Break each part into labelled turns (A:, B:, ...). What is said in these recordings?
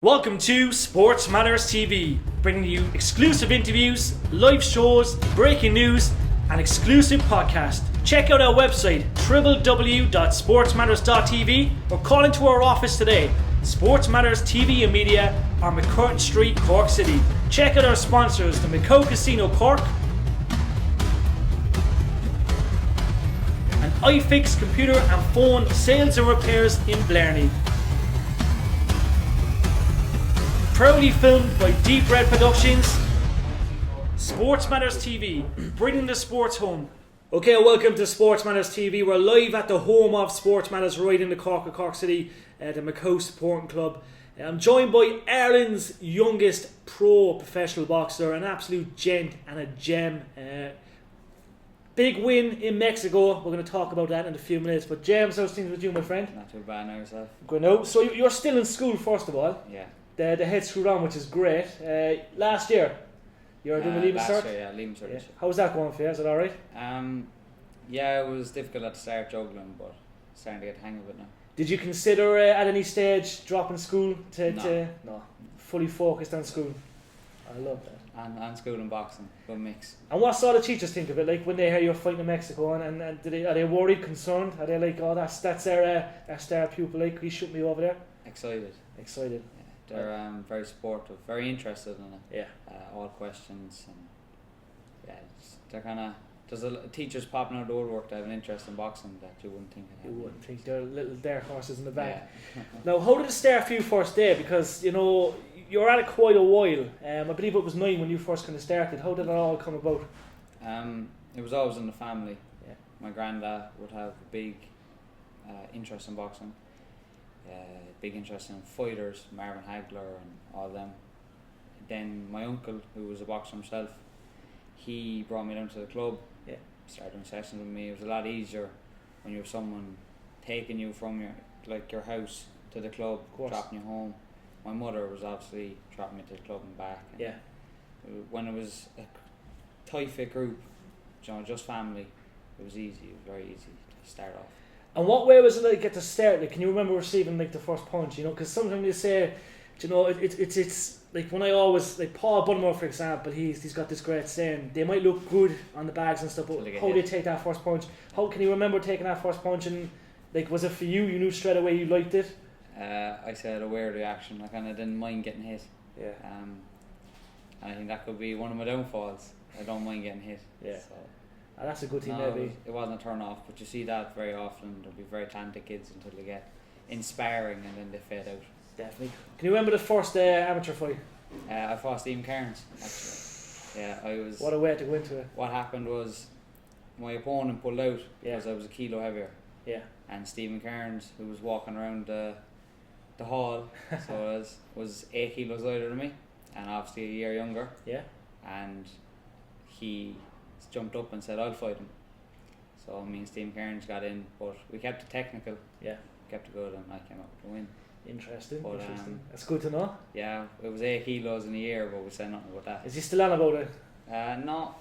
A: Welcome to SportsMatters TV, bringing you exclusive interviews, live shows, breaking news, and exclusive podcasts. Check out our website, www.sportsmatters.tv, or call into our office today, SportsMatters TV and Media on McCurtain Street, Cork City. Check out our sponsors, the Macau Casino Cork, and Ifix Computer and Phone Sales and Repairs in Blarney. Proudly filmed by Deep Red Productions, SportsMatters TV, bringing the sports home. Okay, welcome to SportsMatters TV. We're live at the home of SportsMatters right in the Cork City, the Macau Supporting Club. I'm joined by Ireland's youngest pro professional boxer, an absolute gent and a gem. Big win in Mexico. We're going to talk about that in a few minutes. But James, how's things with you, my friend?
B: Not too bad now yourself.
A: Good now. So you're still in school, first of all.
B: Yeah.
A: The head screwed on, which is great. Last year, you were doing the leaving cert?
B: Last year, yeah, leaving cert.
A: Yeah. How's that going for you? Is it alright?
B: Yeah, it was difficult at the start juggling, but starting to get the hang of it now.
A: Did you consider at any stage dropping school to
B: No.
A: fully focused on school? I love that.
B: And school and boxing, good mix.
A: And what sort of teachers think of it? Like when they hear you're fighting in Mexico, and are they worried, concerned? Are they like, oh, that's our star pupil, like he shoot me over there?
B: Excited.
A: Excited.
B: They're very supportive, very interested in it.
A: Yeah.
B: All questions, and they're kind of. There's teachers popping out of the woodwork that have an interest in boxing that you wouldn't think.
A: You wouldn't think they're little dare horses in the back.
B: Yeah.
A: Now, how did it start for you first day? Because you know you're at it quite a while. I believe it was 9 when you first kind of started. How did it all come about?
B: It was always in the family.
A: Yeah.
B: My granddad would have a big interest in boxing. Big interest in fighters, Marvin Hagler and all them. Then my uncle, who was a boxer himself, he brought me down to the club.
A: Yeah.
B: Started doing sessions with me. It was a lot easier when you have someone taking you from your house to the club, dropping you home. My mother was obviously dropping me to the club and back. And
A: yeah.
B: When it was a tight fit group, just family, it was easy. It was very easy to start off. And
A: what way was it like at the start? Like, can you remember receiving like the first punch? You know, because sometimes they say, you know, it's like when I always like Paul Bunnemore, for example, he's got this great saying. They might look good on the bags and stuff, but how they take that first punch? How can you remember taking that first punch? And like, was it for you? You knew straight away you liked it.
B: I said a weird reaction. I kind of didn't mind getting hit.
A: Yeah.
B: And I think that could be one of my downfalls. I don't mind getting hit.
A: Yeah.
B: So.
A: That's a good thing,
B: no,
A: maybe.
B: It wasn't a turn off, but you see that very often. There'll be very talented kids until they get inspiring and then they fade out.
A: Definitely. Can you remember the first amateur fight?
B: I fought Stephen Cairns, actually. Yeah, I was.
A: What a way to go into it.
B: What happened was my opponent pulled out because I was a kilo heavier.
A: Yeah.
B: And Stephen Cairns, who was walking around the hall, so was 8 kilos lighter than me, and obviously a year younger.
A: Yeah.
B: And he jumped up and said, I'll fight him. So me and Stephen Cairns got in, but we kept it technical.
A: Yeah.
B: Kept it good, and I came up with the win.
A: Interesting.
B: But,
A: interesting. That's good to know.
B: Yeah, it was 8 kilos in a year, but we said nothing about that.
A: Is he still on about it?
B: No.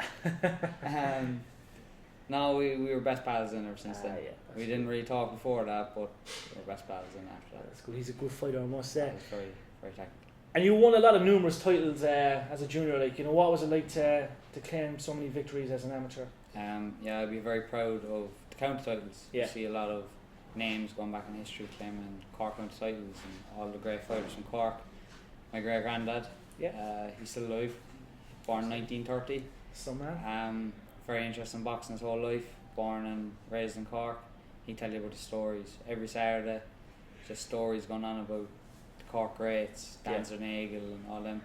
B: No, we were best pals in ever since then.
A: Yeah,
B: we didn't really talk before that, but we were best pals in after that.
A: That's good. He's a good fighter, I must say.
B: It was very, very technical.
A: And you won a lot of numerous titles as a junior. Like, you know, what was it like to claim so many victories as an amateur?
B: Yeah, I'd be very proud of the county titles.
A: Yeah.
B: You see a lot of names going back in history claiming Cork county titles and all the great fighters from Cork. My great granddad, he's still alive, born 1930.
A: Some man.
B: Very interested in boxing his whole life, born and raised in Cork. He'd tell you about the stories every Saturday, just stories going on about the Cork greats, Dancer Nagel and all them.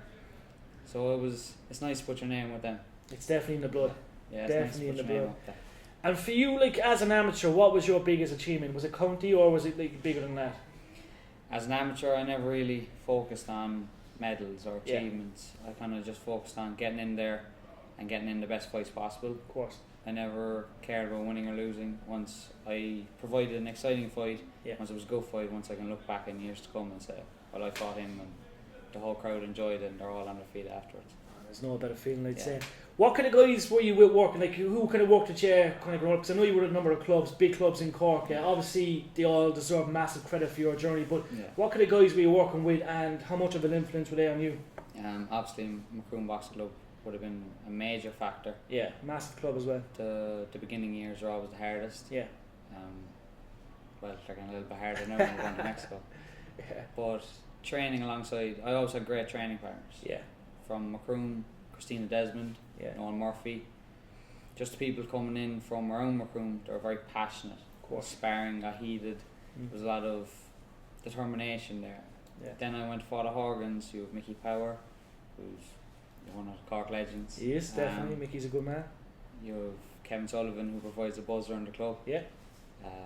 B: So it's nice to put your name with them.
A: It's definitely in the blood.
B: Yeah,
A: definitely
B: nice
A: in the blood.
B: That.
A: And for you, like as an amateur, what was your biggest achievement? Was it county or was it like bigger than that?
B: As an amateur, I never really focused on medals or achievements. I kind of just focused on getting in there and getting in the best fights possible.
A: Of course.
B: I never cared about winning or losing. Once I provided an exciting fight, once it was a good fight, once I can look back in years to come and say, well, I fought him and the whole crowd enjoyed it and they're all on their feet afterwards.
A: There's no better feeling, I'd
B: Yeah.
A: say. What kind of guys were you with working? Like, who kind of worked with you kind of growing up? Because I know you were at a number of clubs, big clubs in Cork. Obviously, they all deserve massive credit for your journey. But
B: Yeah.
A: what kind of guys were you working with, and how much of an influence were they on you?
B: Obviously, Macau Boxing Club would have been a major factor.
A: Yeah, massive club as well.
B: The beginning years are always the hardest.
A: Yeah.
B: Well, they're getting a little bit harder now when we're going to Mexico.
A: Yeah.
B: But training alongside, I always had great training partners.
A: Yeah.
B: From Macroom, Christina Desmond,
A: Yeah.
B: Noel Murphy. Just the people coming in from around Macroom, they were very passionate.
A: Of course.
B: Sparring got heated.
A: Mm.
B: There was a lot of determination there.
A: Yeah.
B: Then I went to Father Horgan's. You have Mickey Power, who's one of the Cork legends.
A: He is, definitely. Mickey's a good man.
B: You have Kevin Sullivan, who provides a buzz around the club.
A: Yeah.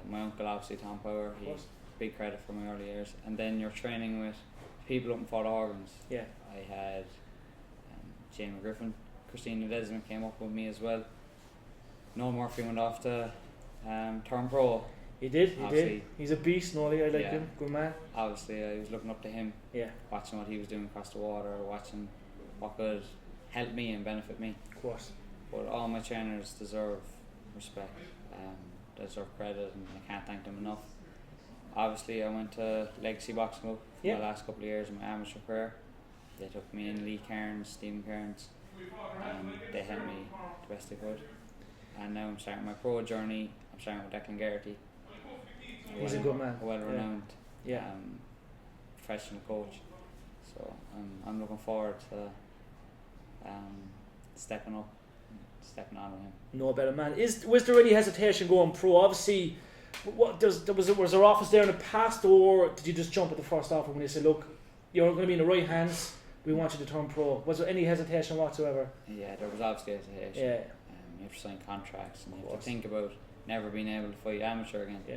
B: My uncle, obviously, Tom Power.
A: Of course.
B: Big credit for my early years. And then you're training with people up in Father Horgan's.
A: Yeah.
B: I had Jamie Griffin, Christina Desmond came up with me as well. Noel Murphy went off to turn pro.
A: He did.
B: Obviously.
A: He's a beast, Nolly. I like
B: Yeah.
A: him. Good man.
B: Obviously, I was looking up to him,
A: Yeah.
B: watching what he was doing across the water, watching what could help me and benefit me.
A: Of course.
B: But all my trainers deserve respect, deserve credit, and I can't thank them enough. Obviously, I went to Legacy Boxing Club for
A: Yeah.
B: the last couple of years of my amateur career. They took me in, Lee Cairns, Stephen Cairns, and they helped me the best they could. And now I'm starting my pro journey. I'm starting with Declan Geraghty.
A: He's a good man.
B: A well-renowned
A: Yeah.
B: professional coach. So I'm looking forward to stepping up, stepping on with him.
A: No better man. Was there any hesitation going pro? Obviously, was there offers there in the past, or did you just jump at the first offer when they said, "Look, you're going to be in the right hands. We want you to turn pro"? Was there any hesitation whatsoever?
B: Yeah, there was obviously hesitation.
A: Yeah.
B: You have to sign contracts, and you have
A: course.
B: to think about never being able to fight amateur again.
A: Yeah.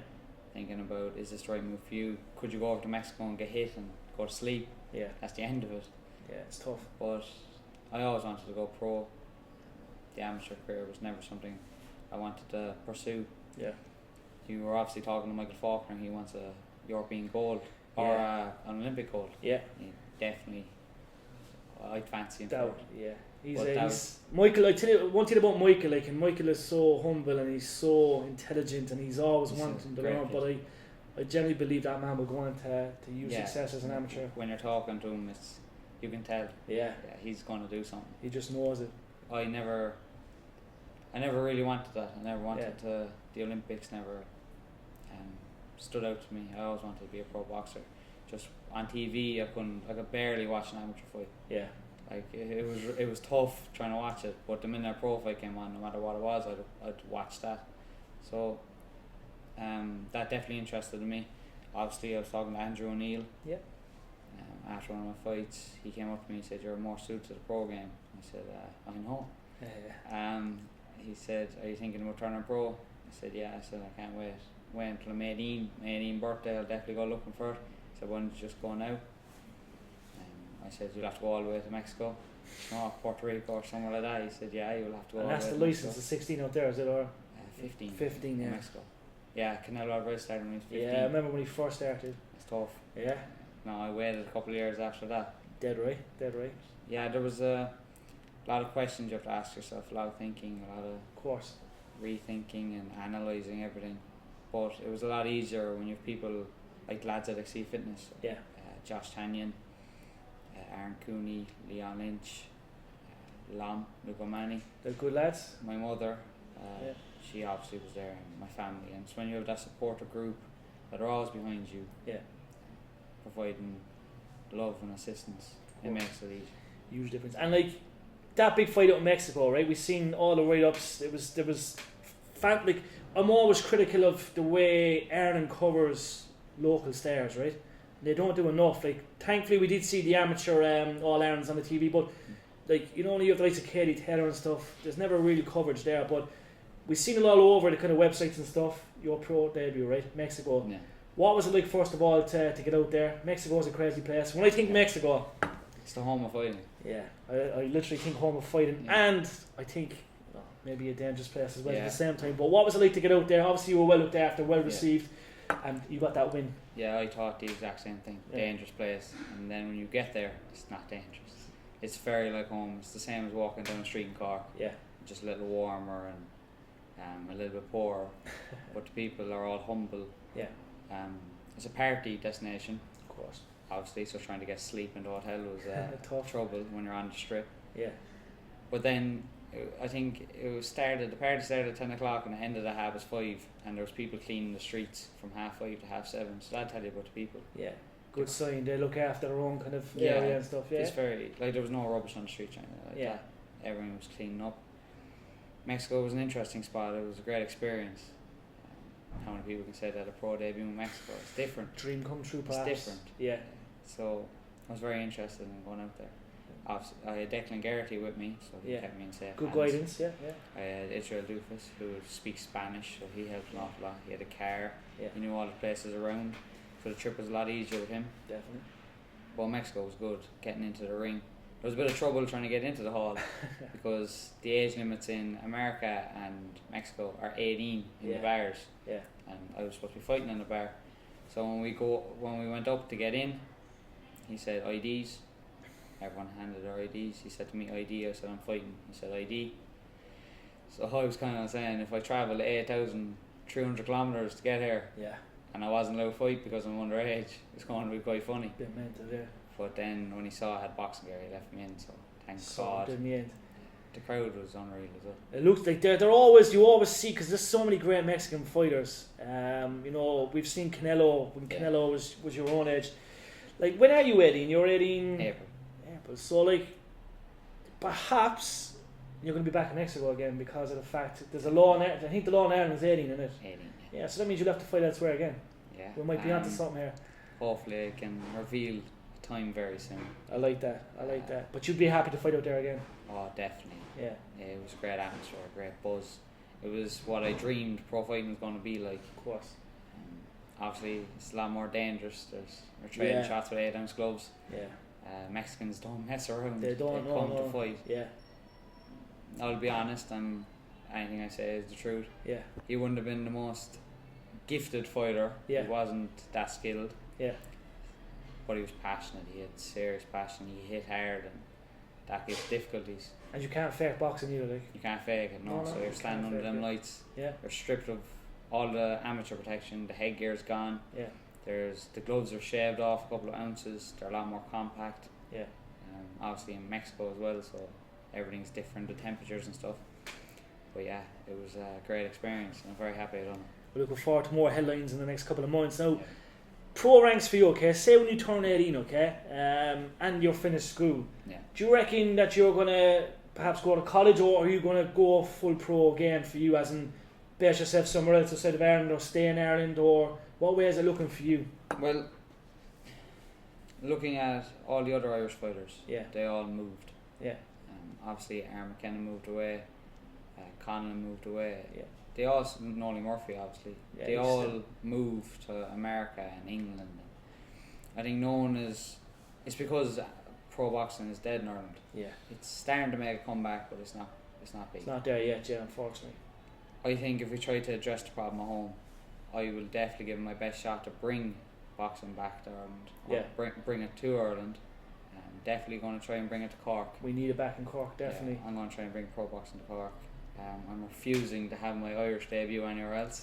B: Thinking about, is this the right move for you? Could you go over to Mexico and get hit and go to sleep?
A: Yeah.
B: That's the end of it.
A: Yeah, it's tough.
B: But I always wanted to go pro. The amateur career was never something I wanted to pursue.
A: Yeah.
B: You were obviously talking to Michael Faulkner. He wants a European gold or an Olympic gold.
A: Yeah.
B: He definitely, I'd fancy him
A: That,
B: for it.
A: yeah.
B: But
A: He's Michael. I tell you one thing about Michael. Like, and Michael is so humble and he's so intelligent and he's always
B: He's a
A: wanting to
B: great
A: learn.
B: kid.
A: But I generally believe that man will go on to use
B: Yeah.
A: success as an amateur.
B: When you're talking to him, you can tell.
A: Yeah.
B: Yeah, he's going to do something.
A: He just knows it.
B: I never really wanted that. I never wanted the Olympics. Never stood out to me. I always wanted to be a pro boxer. Just on TV, I could barely watch an amateur fight.
A: Yeah.
B: Like it was tough trying to watch it. But the minute a pro fight came on, no matter what it was, I'd watch that. So that definitely interested me. Obviously, I was talking to Andrew O'Neill.
A: Yeah.
B: After one of my fights, he came up to me and said, "You're more suited to the pro game." I said, "I know." He said, "Are you thinking about turning pro?" I said, "Yeah." I said, "I can't wait. Wait until my 18 birthday. I'll definitely go looking for it." He said, "Why don't you just go now?" I said, "You'll have to go all the way to Mexico, Puerto Rico or somewhere like that." He said, "Yeah, you'll have to go."
A: And
B: all
A: that's
B: the
A: the
B: way to
A: license,
B: Mexico.
A: the 16 out there, is it? Or
B: 15.
A: 15,
B: in
A: yeah.
B: Mexico. Yeah, Canelo Alvarez started when he was 15.
A: Yeah, I remember when he first started.
B: It's tough.
A: Yeah.
B: No, I waited a couple of years after that.
A: Dead right.
B: Yeah, there was a lot of questions you have to ask yourself, a lot of thinking, a lot of
A: Of course.
B: rethinking and analysing everything. But it was a lot easier when you have people like lads at Exceed Fitness.
A: Yeah.
B: Josh Tanyan, Aaron Cooney, Leon Lynch, Lom, Luke O'Mani.
A: They're good lads.
B: My mother,
A: Yeah.
B: she obviously was there, and my family. And it's when you have that supportive group that are always behind you,
A: Yeah.
B: providing love and assistance, it makes it easy.
A: Huge difference. And like that big fight out in Mexico, right? We've seen all the write-ups. There was like, I'm always critical of the way Ireland covers local stars, right? They don't do enough. Like, thankfully we did see the amateur All Irelands on the TV, but like, you know, you have the likes of Katie Taylor and stuff. There's never really coverage there, but we've seen it all over the kind of websites and stuff. Your pro debut, right? Mexico.
B: Yeah.
A: What was it like, first of all, to get out there? Mexico is a crazy place. When I think Mexico,
B: It's the home of fighting.
A: yeah, I literally think home of fighting, and I think maybe a dangerous place as well at the same time. But what was it like to get out there? Obviously, you were well looked after, well received, and you got that win.
B: Yeah, I thought the exact same thing.
A: Yeah.
B: Dangerous place. And then when you get there, it's not dangerous. it's very like home. It's the same as walking down the street in Cork.
A: Yeah.
B: Just a little warmer and a little bit poorer, but the people are all humble.
A: Yeah.
B: It's a party destination.
A: Of course.
B: Obviously, so trying to get sleep in the hotel was
A: tough.
B: trouble when you're on the strip.
A: Yeah.
B: But then I think the party started at 10 o'clock and it ended at 5:30, and there was people cleaning the streets from 5:30 to 7:30. So that'll tell you about the people.
A: Yeah. Good sign. They look after their own kind of
B: Yeah,
A: area and stuff. Yeah.
B: It's very like there was no rubbish on the streets or anything like
A: Yeah.
B: that. Everyone was cleaning up. Mexico was an interesting spot. It was a great experience. How many people can say that a pro debut in Mexico? It's different.
A: Dream come true, perhaps.
B: It's different.
A: Yeah.
B: So I was very interested in going out there. Obviously, I had Declan Geraghty with me, so he
A: Yeah.
B: kept me in safe
A: Good
B: hands.
A: guidance. Yeah. Yeah.
B: I had Israel Dufus, who speaks Spanish, so he helped an awful lot. He had a car.
A: Yeah.
B: He knew all the places around, so the trip was a lot easier with him.
A: Definitely.
B: But Mexico was good, getting into the ring. There was a bit of trouble trying to get into the hall because the age limits in America and Mexico are 18 in the bars.
A: Yeah.
B: And I was supposed to be fighting in the bar. So when we went up to get in, he said IDs. Everyone handed their IDs. He said to me ID. I said I'm fighting. He said ID. So I was kind of saying if I travel 8,300 kilometers to get here,
A: Yeah.
B: and I wasn't allowed to fight because I'm underage, it's going to be quite funny.
A: Bit mental. Yeah.
B: But then when he saw I had boxing gear, he left me in. So thank
A: So
B: God.
A: in the end,
B: The crowd was unreal as well.
A: it looks like they're always, you always see, because there's so many great Mexican fighters. You know, we've seen Canelo when Canelo was your own age. Like, when are you 18? You're 18
B: April.
A: So like, perhaps you're going to be back in Mexico again because of the fact that there's a law in I think the law in Ireland is 18 in it.
B: 18.
A: Yeah, so that means you'll have to fight elsewhere again.
B: Yeah.
A: We might be onto something here.
B: Hopefully I can reveal the time very soon.
A: I like that. But you'd be happy to fight out there again.
B: Oh, definitely.
A: Yeah.
B: It was a great atmosphere, a great buzz. It was what I dreamed pro fighting was going to be like.
A: Of course.
B: Obviously, it's a lot more dangerous. We're trading shots with 8-ounce gloves.
A: Yeah.
B: Mexicans don't mess around.
A: They don't.
B: They come to fight.
A: Yeah.
B: I'll be honest. Anything I say is the truth.
A: Yeah.
B: He wouldn't have been the most gifted fighter.
A: Yeah.
B: He wasn't that skilled.
A: Yeah.
B: But he was passionate. He had serious passion. He hit hard, and that gives difficulties.
A: And you can't fake boxing either, like.
B: You can't fake it, no.
A: No,
B: So
A: you
B: you're standing
A: can't
B: under
A: fake
B: them
A: it.
B: lights.
A: Yeah.
B: You're stripped of all the amateur protection. The headgear's gone.
A: Yeah.
B: The gloves are shaved off a couple of ounces. They're a lot more compact.
A: Yeah.
B: Obviously in Mexico as well, so everything's different, the temperatures and stuff. But yeah, it was a great experience. I'm very happy I done it.
A: We're looking forward to more headlines in the next couple of months. Now,
B: Yeah.
A: pro ranks for you, okay? Say when you turn 18, okay? And you're finished school.
B: Yeah.
A: Do you reckon that you're going to perhaps go to college, or are you going to go full pro again for you, as in base yourself somewhere else outside of Ireland, or stay in Ireland, or what way is it looking for you?
B: Well, looking at all the other Irish fighters,
A: Yeah.
B: they all moved.
A: Yeah.
B: Obviously, Aaron McKenna moved away. Conlon moved away.
A: Yeah.
B: They all, Nolly Murphy obviously,
A: Yeah,
B: they
A: he's
B: all
A: still-
B: moved to America and England. I think no one is. It's because pro boxing is dead in Ireland.
A: Yeah.
B: It's starting to make a comeback, but it's not. It's not big.
A: It's not there yet, yeah, unfortunately.
B: I think if we try to address the problem at home, I will definitely give it my best shot to bring boxing back to Ireland. Or
A: Yeah.
B: bring it to Ireland. I'm definitely going to try and bring it to Cork.
A: We need it back in Cork, definitely.
B: Yeah, I'm going to try and bring pro boxing to Cork. I'm refusing to have my Irish debut anywhere else.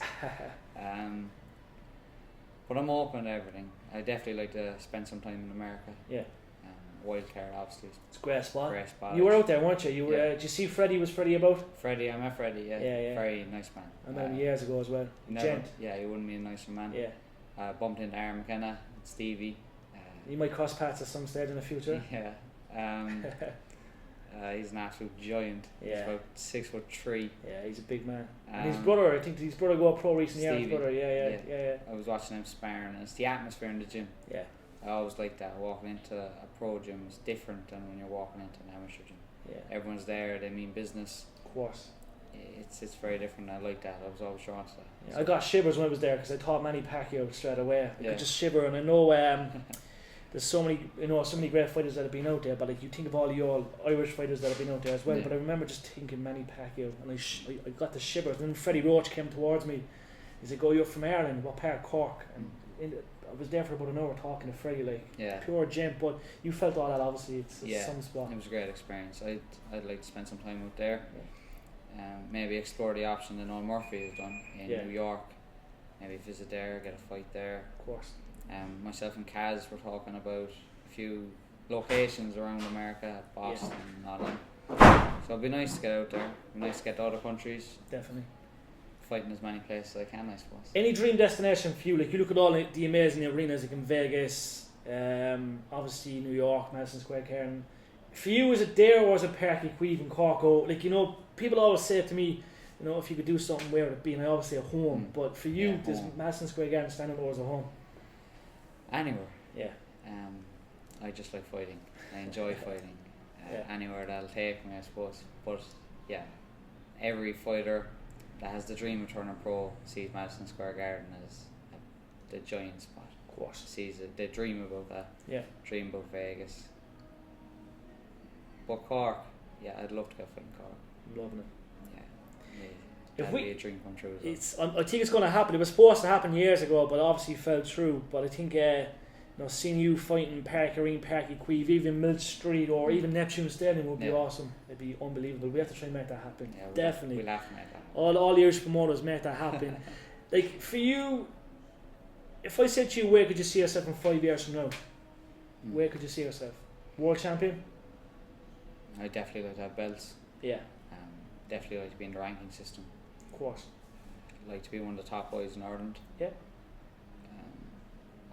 B: But I'm open to everything. I definitely like to spend some time in America.
A: Yeah.
B: Wildcard, obviously.
A: It's a great spot.
B: Great spot.
A: You were out there, weren't you? You were.
B: Yeah.
A: Did you see Freddie? Was Freddie about?
B: Freddie, I met Freddie, yeah.
A: Yeah, yeah.
B: Very nice man.
A: I met him years ago as well. Gent.
B: Yeah, he wouldn't be a nicer man.
A: Yeah.
B: Bumped into Aaron McKenna, Stevie.
A: You might cross paths at some stage in the future.
B: Yeah. He's an absolute giant.
A: Yeah.
B: He's about 6'3".
A: Yeah, he's a big man. And his brother, I think his brother got pro recently. Yeah, his
B: Stevie.
A: brother. Yeah.
B: I was watching him sparring, and it's the atmosphere in the gym.
A: Yeah.
B: I always like that. Walking into a pro gym is different than when you're walking into an amateur gym.
A: Yeah.
B: Everyone's there, they mean business.
A: Of course.
B: It's very different. I like that. I was always drawn to that.
A: Yeah, I got shivers when I was there because I taught Manny Pacquiao straight away. I
B: Yeah.
A: could just shiver, and I know there's so many great fighters that have been out there. But like, you think of all the old Irish fighters that have been out there as well.
B: Yeah.
A: But I remember just thinking Manny Pacquiao, and I got the shivers. And then Freddie Roach came towards me. He's like, "Oh, you're from Ireland? What part of Cork?" And I was there for about an hour talking to Freddie, like
B: Yeah.
A: pure gent. But you felt all that, obviously. It's some spot.
B: It was a great experience. I'd like to spend some time out there. Maybe explore the option that Noel Murphy has done in New York. Maybe visit there, get a fight there.
A: Of course.
B: Myself and Kaz were talking about a few locations around America, Boston and all that. So it'd be nice to get out there. It'd be nice to get to other countries.
A: Definitely.
B: Fight in as many places as I can, I suppose.
A: Any dream destination for you? Like, you look at all the amazing arenas like in Vegas, obviously New York, Madison Square Garden. For you, is it there or is it Park Equive in Cork? Like, people always say to me, if you could do something, where would it be? And I always say a home. But for you, does Madison Square Garden stand out as a home?
B: Anywhere.
A: Yeah.
B: I just like fighting. I enjoy fighting. Anywhere that'll take me, I suppose. But yeah, every fighter that has the dream of turning pro sees Madison Square Garden as the giant spot.
A: Of course.
B: Sees it. They dream about that.
A: Yeah.
B: Dream about Vegas. But Cork, I'd love to go fight in Cork.
A: I'm loving it.
B: That'd be a dream come true as well.
A: I think it's going to happen. It was supposed to happen years ago, but obviously fell through. But I think seeing you fighting Park Arena, Park Equive, even Mill Street or even Neptune Stadium would be awesome. It'd be unbelievable. We have to try and make that happen.
B: Yeah,
A: definitely.
B: We'll have to make that happen.
A: All the Irish promoters make that happen. Like, for you, if I said to you, where could you see yourself in 5 years from now? Where could you see yourself? World champion?
B: I'd definitely like to have belts.
A: Yeah.
B: Definitely like to be in the ranking system.
A: Of course.
B: I'd like to be one of the top boys in Ireland.
A: Yeah.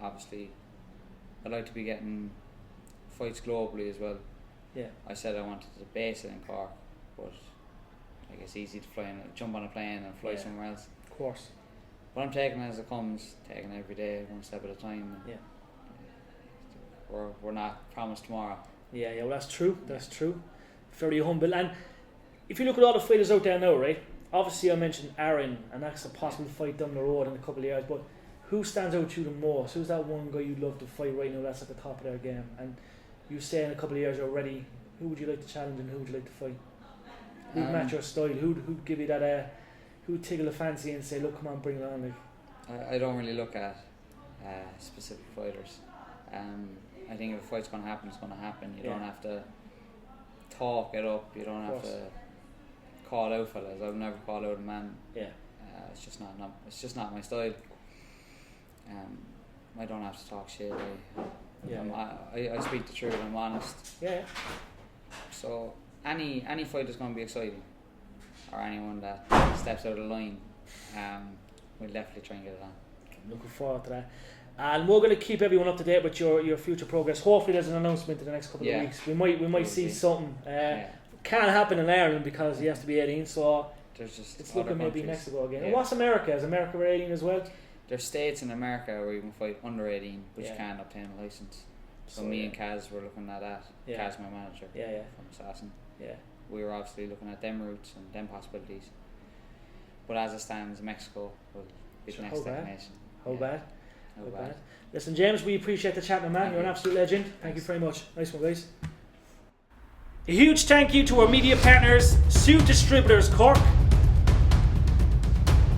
B: Obviously, I'd like to be getting fights globally as well.
A: Yeah.
B: I said I wanted to base it in Cork, but I guess easy to jump on a plane and fly somewhere else.
A: Of course.
B: But I'm taking it as it comes, taking it every day, one step at a time.
A: Yeah.
B: We're not promised tomorrow.
A: Yeah, well, that's true. That's true. Very humble. And if you look at all the fighters out there now, right? Obviously, I mentioned Aaron, and that's a possible fight down the road in a couple of years. But who stands out to you the most? Who's that one guy you'd love to fight right now that's at the top of their game? And you say in a couple of years already, who would you like to challenge and who would you like to fight? Who'd match your style? Who'd give you that? Who'd tickle the fancy and say, look, come on, bring it on? Like,
B: I don't really look at specific fighters. I think if a fight's going to happen, it's going to happen. You don't have to talk it up. You don't have to call out fellas. I would never call out a man.
A: Yeah.
B: It's just not my style. I don't have to talk shit. I speak the truth. I'm honest.
A: Yeah.
B: So any fight is going to be exciting, or anyone that steps out of the line, we'll definitely try and get it on.
A: Looking forward to that. And we're going to keep everyone up to date with your future progress. Hopefully there's an announcement in the next couple of weeks. We might see something. Can't happen in Ireland because you have to be 18, so it's looking maybe next to go again. And what's America? Is America 18 as well?
B: There's states in America where you can fight under 18 but you can't obtain a license. So me and Kaz were looking at that. Kaz, my manager from Assassin. Yeah. We were obviously looking at them routes and them possibilities. But as it stands, Mexico will be the next destination.
A: How bad? Listen, James, we appreciate the chat, my man. You're an absolute legend. Thank you very much. Nice one, guys. A huge thank you to our media partners, Distributors Cork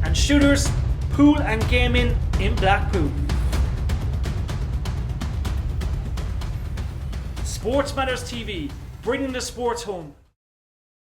A: and Shooters Pool and Gaming in Blackpool. Sports Matters TV, bringing the sports home.